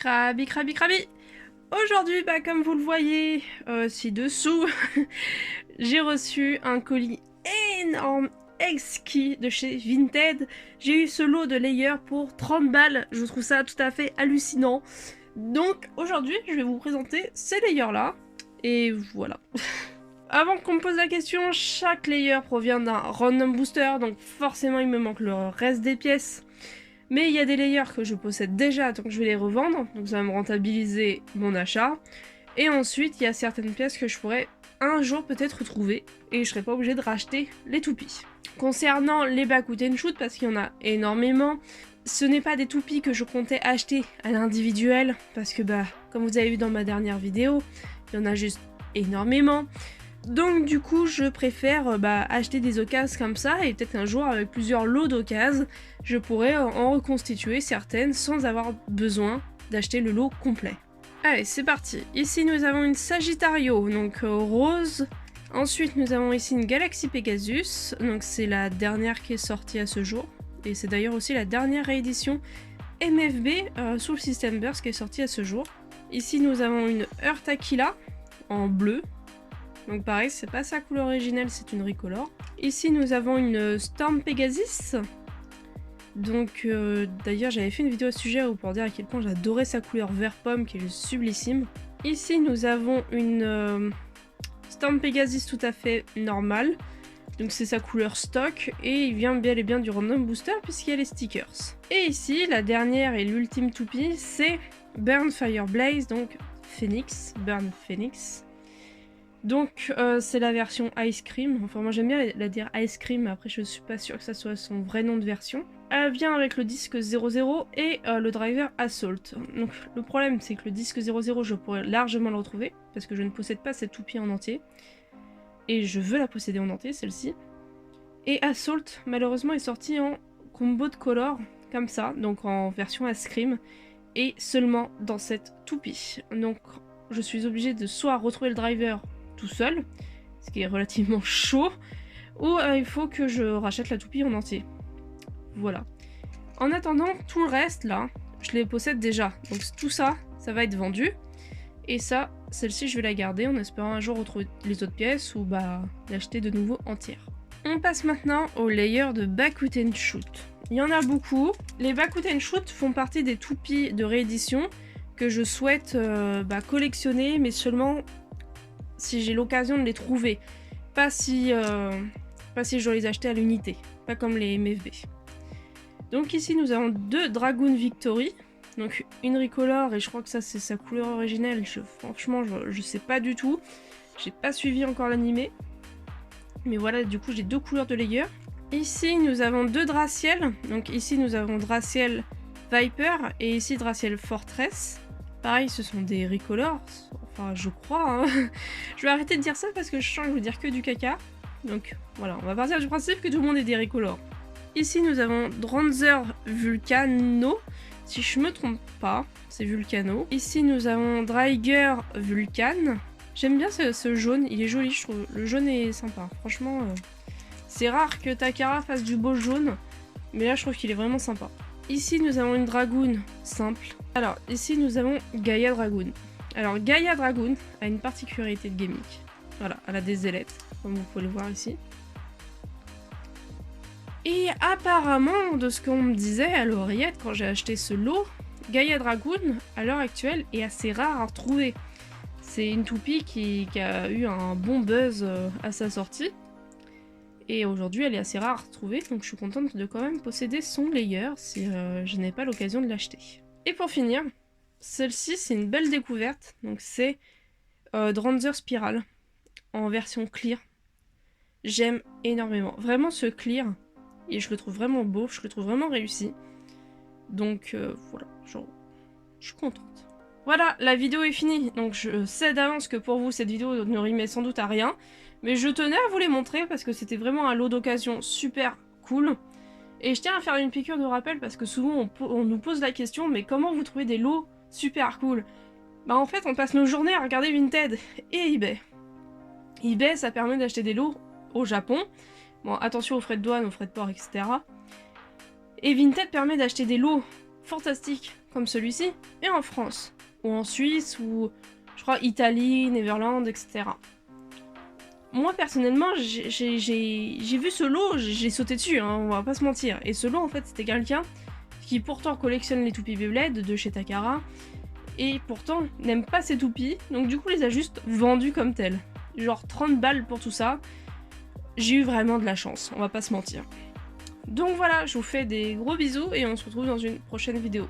Krabi, krabi, krabi. Aujourd'hui, comme vous le voyez ci-dessous, j'ai reçu un colis énorme, exquis de chez Vinted. J'ai eu ce lot de layers pour 30 balles. Je trouve ça tout à fait hallucinant. Donc aujourd'hui, je vais vous présenter ces layers-là. Et voilà. Avant qu'on me pose la question, chaque layer provient d'un random booster, donc forcément il me manque le reste des pièces. Mais il y a des layers que je possède déjà, donc je vais les revendre, donc ça va me rentabiliser mon achat. Et ensuite, il y a certaines pièces que je pourrais un jour peut-être trouver, et je serai pas obligée de racheter les toupies. Concernant les Bakuten Shoot, parce qu'il y en a énormément, ce n'est pas des toupies que je comptais acheter à l'individuel, parce que comme vous avez vu dans ma dernière vidéo, il y en a juste énormément. Donc du coup je préfère acheter des occasions comme ça, et peut-être un jour avec plusieurs lots d'occasions, je pourrais en reconstituer certaines sans avoir besoin d'acheter le lot complet. Allez, c'est parti. Ici nous avons une Sagittario, donc rose. Ensuite nous avons ici une Galaxy Pegasus, donc c'est la dernière qui est sortie à ce jour. Et c'est d'ailleurs aussi la dernière réédition MFB sous le système Burst qui est sortie à ce jour. Ici nous avons une Earth Aquila en bleu. Donc pareil, c'est pas sa couleur originelle, c'est une Recolor. Ici nous avons une Storm Pegasus. Donc d'ailleurs j'avais fait une vidéo à ce sujet pour dire à quel point j'adorais sa couleur vert pomme qui est juste sublissime. Ici nous avons une Storm Pegasus tout à fait normale. Donc c'est sa couleur stock et il vient bel et bien du random booster puisqu'il y a les stickers. Et ici la dernière et l'ultime toupie c'est Burn Fire Blaze, donc Phoenix, Burn Phoenix. Donc c'est la version Ice Cream, enfin moi j'aime bien la dire Ice Cream, mais après je suis pas sûre que ça soit son vrai nom de version. Elle vient avec le disque 00 et le driver Assault. Donc le problème c'est que le disque 00 je pourrais largement le retrouver, parce que je ne possède pas cette toupie en entier. Et je veux la posséder en entier, celle-ci. Et Assault malheureusement est sortie en combo de color, comme ça, donc en version Ice Cream, et seulement dans cette toupie. Donc je suis obligée de soit retrouver le driver tout seul, ce qui est relativement chaud, ou il faut que je rachète la toupie en entier. Voilà. En attendant, tout le reste là, je les possède déjà. Donc tout ça, ça va être vendu. Et ça, celle-ci je vais la garder en espérant un jour retrouver les autres pièces ou l'acheter de nouveau entière. On passe maintenant aux layers de Bakuten Shoot. Il y en a beaucoup. Les Bakuten Shoot font partie des toupies de réédition que je souhaite collectionner, mais seulement si j'ai l'occasion de les trouver, pas si je dois les acheter à l'unité, pas comme les MFB. Donc ici nous avons deux Dragoon Victory, donc une Recolor et je crois que ça c'est sa couleur originelle, franchement je sais pas du tout, j'ai pas suivi encore l'animé, mais voilà du coup j'ai deux couleurs de layer. Ici nous avons deux Draciel, donc ici nous avons Draciel Viper et ici Draciel Fortress. Pareil, ce sont des Recolors, enfin je crois, hein. Je vais arrêter de dire ça parce que je sens que je veux dire que du caca. Donc voilà, on va partir du principe que tout le monde est des Recolors. Ici nous avons Dranzer Vulcano, si je me trompe pas, c'est Vulcano. Ici nous avons Dreiger Vulcan. J'aime bien ce jaune, il est joli je trouve, le jaune est sympa, franchement. C'est rare que Takara fasse du beau jaune, mais là je trouve qu'il est vraiment sympa. Ici nous avons une Dragoon simple. Alors ici nous avons Gaia Dragoon. Alors Gaia Dragoon a une particularité de gimmick. Voilà, elle a des ailettes, comme vous pouvez le voir ici. Et apparemment, de ce qu'on me disait à l'oreillette quand j'ai acheté ce lot, Gaia Dragoon, à l'heure actuelle, est assez rare à retrouver. C'est une toupie qui a eu un bon buzz à sa sortie. Et aujourd'hui, elle est assez rare à retrouver, donc je suis contente de quand même posséder son layer si je n'ai pas l'occasion de l'acheter. Et pour finir, celle-ci, c'est une belle découverte. Donc c'est Dranzer Spiral en version clear. J'aime énormément. Vraiment ce clear, et je le trouve vraiment beau, je le trouve vraiment réussi. Donc voilà, je suis contente. Voilà, la vidéo est finie. Donc je sais d'avance que pour vous, cette vidéo ne rimait sans doute à rien. Mais je tenais à vous les montrer parce que c'était vraiment un lot d'occasion super cool. Et je tiens à faire une piqûre de rappel parce que souvent on nous pose la question, mais comment vous trouvez des lots super cool? En fait on passe nos journées à regarder Vinted et eBay. eBay ça permet d'acheter des lots au Japon. Bon attention aux frais de douane, aux frais de port, etc. Et Vinted permet d'acheter des lots fantastiques comme celui-ci, et en France, ou en Suisse, ou je crois Italie, Netherlands, etc. Moi personnellement, j'ai vu ce lot, j'ai sauté dessus, hein, on va pas se mentir. Et ce lot en fait c'était quelqu'un qui pourtant collectionne les toupies Beyblade de chez Takara, et pourtant n'aime pas ces toupies, donc du coup les a juste vendus comme tels. Genre 30 balles pour tout ça. J'ai eu vraiment de la chance, on va pas se mentir. Donc voilà, je vous fais des gros bisous et on se retrouve dans une prochaine vidéo.